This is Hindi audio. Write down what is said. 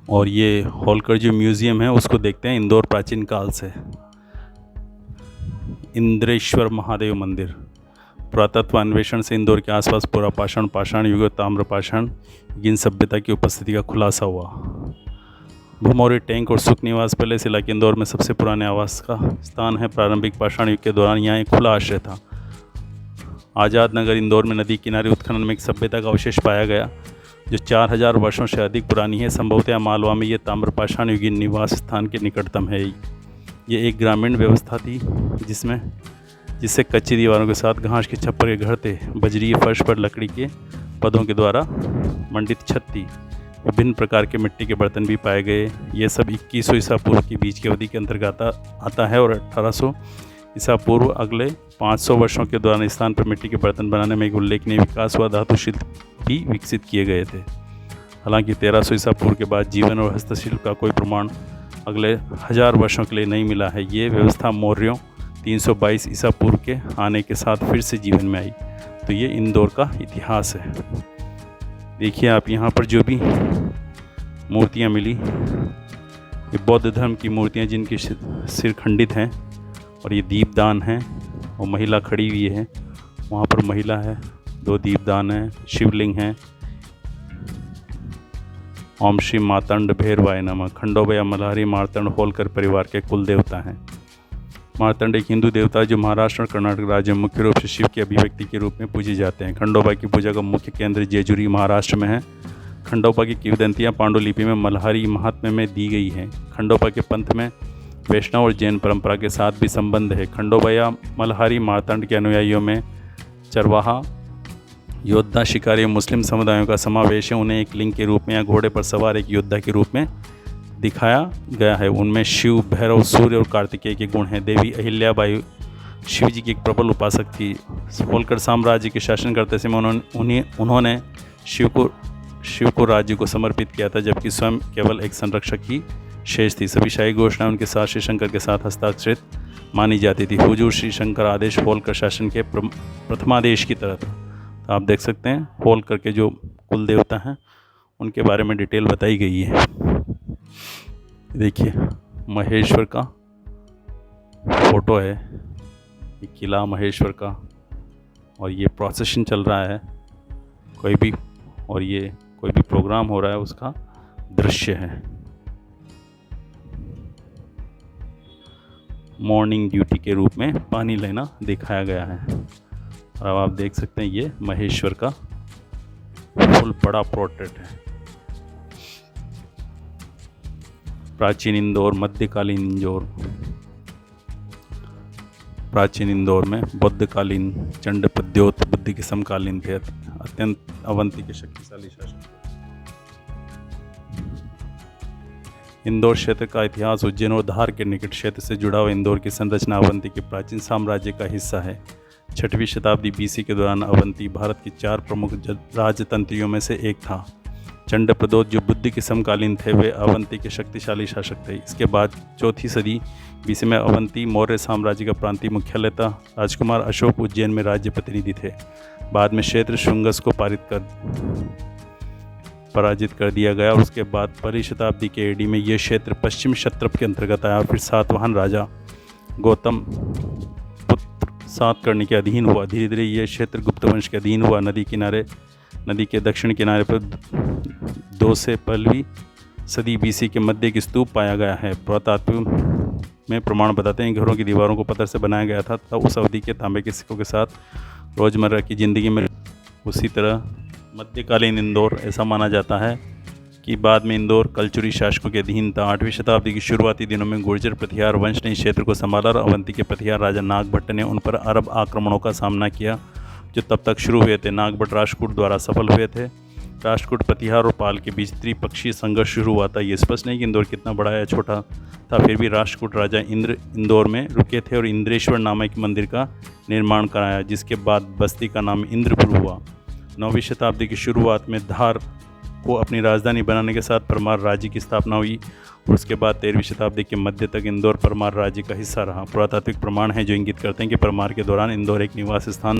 और ये होलकर जो म्यूज़ियम है उसको देखते हैं इंदौर प्राचीन काल से। इंद्रेश्वर महादेव मंदिर, पुरातत्व अन्वेषण से इंदौर के आसपास पाषाण युग, ताम्रपाषाण इन सभ्यता की उपस्थिति का खुलासा हुआ। भूमौर्य टैंक और सुख निवास पैलेस इलाके इंदौर में सबसे पुराने आवास का स्थान है। प्रारंभिक पाषाण युग के दौरान यहाँ एक खुला आश्रय था। आज़ाद नगर इंदौर में नदी किनारे उत्खनन में एक सभ्यता का अवशेष पाया गया जो 4000 वर्षों से अधिक पुरानी है। संभवतः मालवा में ये ताम्रपाषाण युगीन निवास स्थान के निकटतम है। ये एक ग्रामीण व्यवस्था थी जिससे कच्ची दीवारों के साथ घास के छप्पर के घर थे। बजरी फर्श पर लकड़ी के पदों के द्वारा मंडित छत थी। विभिन्न प्रकार के मिट्टी के बर्तन भी पाए गए। ये सब 2100 ईसा पूर्व के बीच की अवधि के अंतर्गत आता है और 1800 ईसा पूर्व अगले 500 वर्षों के दौरान स्थान पर मिट्टी के बर्तन बनाने में एक उल्लेखनीय विकास हुआ। धातु शिल्प भी विकसित किए गए थे। हालांकि 1300 ईसा पूर्व के बाद जीवन और हस्तशिल्प का कोई प्रमाण अगले 1000 वर्षों के लिए नहीं मिला है। ये व्यवस्था मौर्यों 322 ईसा पूर्व के आने के साथ फिर से जीवन में आई। तो ये इंदौर का इतिहास है। देखिए आप यहाँ पर जो भी मूर्तियाँ मिली, ये बौद्ध धर्म की मूर्तियाँ जिनके सिर खंडित हैं और ये दीपदान है और महिला खड़ी हुई है। वहाँ पर महिला है, 2 दीपदान है, शिवलिंग है। ओम श्री मार्तंड भैरवाय नमः। खंडोबा या मल्हारी मार्तंड होलकर परिवार के कुल देवता हैं। मार्तंड एक हिंदू देवता है जो महाराष्ट्र और कर्नाटक राज्य में मुख्य रूप से शिव की अभिव्यक्ति के रूप में पूजे जाते हैं। खंडोबा की पूजा का मुख्य केंद्र जेजुरी महाराष्ट्र में है। खंडोबा की किंवदंतियाँ पांडुलिपि में मल्हारी महात्म्य में दी गई हैं। खंडोबा के पंथ में वैष्णव और जैन परंपरा के साथ भी संबंध है। खंडोबा या मल्हारी मार्तंड के अनुयायियों में चरवाहा, योद्धा, शिकारी मुस्लिम समुदायों का समावेश है। उन्हें एक लिंग के रूप में या घोड़े पर सवार एक योद्धा के रूप में दिखाया गया है। उनमें शिव, भैरव, सूर्य और कार्तिकेय के गुण हैं। देवी अहिल्याबाई शिव जी की एक प्रबल उपासक थी। होलकर साम्राज्य के शासन करते समय उन्होंने शिव को राज्य को समर्पित किया था, जबकि स्वयं केवल एक संरक्षक ही शेष थी। सभी शाही घोषणाएं उनके साथ श्री शंकर के साथ हस्ताक्षरित मानी जाती थी। हुजूर श्री शंकर आदेश होलकर शासन के प्रथमादेश की तरह था। तो आप देख सकते हैं होलकर के जो कुल देवता हैं उनके बारे में डिटेल बताई गई है। देखिए महेश्वर का फोटो है, ये किला महेश्वर का, और ये प्रोसेशन चल रहा है कोई भी प्रोग्राम हो रहा है उसका दृश्य है। मॉर्निंग ड्यूटी के रूप में पानी लेना दिखाया गया है। और अब आप देख सकते हैं ये महेश्वर का फुल बड़ा पोर्ट्रेट है। प्राचीन इंदौर, मध्यकालीन इंदौर। प्राचीन इंदौर में बुद्धकालीन चंड पद्योत बुद्धि के समकालीन थे। अत्यंत अवंती के शक्तिशाली शासक। इंदौर क्षेत्र का इतिहास उज्जैन और धार के निकट क्षेत्र से जुड़ा हुआ। इंदौर की संरचना अवंती के प्राचीन साम्राज्य का हिस्सा है। 6वीं शताब्दी BC के दौरान अवंती भारत की 4 प्रमुख राजतंत्रियों में से एक था। चंडप्रद्योत जो बुद्धि के समकालीन थे वे अवंती के शक्तिशाली शासक थे। इसके बाद 4वीं सदी BC में अवंती मौर्य साम्राज्य का प्रांतीय मुख्यालय था। राजकुमार अशोक उज्जैन में राज्य प्रतिनिधि थे। बाद में क्षेत्र शुंगस को पराजित कर दिया गया और उसके बाद 1वीं शताब्दी के AD में यह क्षेत्र पश्चिम क्षत्रप के अंतर्गत आया। फिर सातवाहन राजा गौतम पुत्र सातकर्णी के अधीन हुआ। धीरे धीरे यह क्षेत्र गुप्त वंश के अधीन हुआ। नदी के दक्षिण किनारे पर 2 से 1वीं सदी BC के मध्य एक स्तूप पाया गया है। पुरातत्व में प्रमाण बताते हैं घरों की दीवारों को पत्थर से बनाया गया था तथा उस अवधि के तांबे के सिक्कों के साथ रोज़मर्रा की ज़िंदगी में। उसी तरह मध्यकालीन इंदौर ऐसा माना जाता है कि बाद में इंदौर कलचुरी शासकों के अधीन था। 8वीं शताब्दी की शुरुआती दिनों में गुर्जर प्रतिहार वंश ने इस क्षेत्र को संभाला और अवंती के प्रतिहार राजा नागभट्ट ने उन पर अरब आक्रमणों का सामना किया जो तब तक शुरू हुए थे। नागभट्ट राष्ट्रकूट द्वारा सफल हुए थे। राष्ट्रकूट प्रतिहार और पाल के बीच त्रिपक्षीय संघर्ष शुरू हुआ था। ये स्पष्ट नहीं कि इंदौर कितना बड़ा या छोटा था, फिर भी राष्ट्रकूट राजा इंद्र इंदौर में रुके थे और इंद्रेश्वर नामक मंदिर का निर्माण कराया, जिसके बाद बस्ती का नाम इंद्रपुर हुआ। 9वीं शताब्दी की शुरुआत में धार को अपनी राजधानी बनाने के साथ परमार राज्य की स्थापना हुई और उसके बाद 13वीं शताब्दी के मध्य तक इंदौर परमार राज्य का हिस्सा रहा। पुरातात्विक प्रमाण हैं जो इंगित करते हैं कि परमार के दौरान इंदौर एक निवास स्थान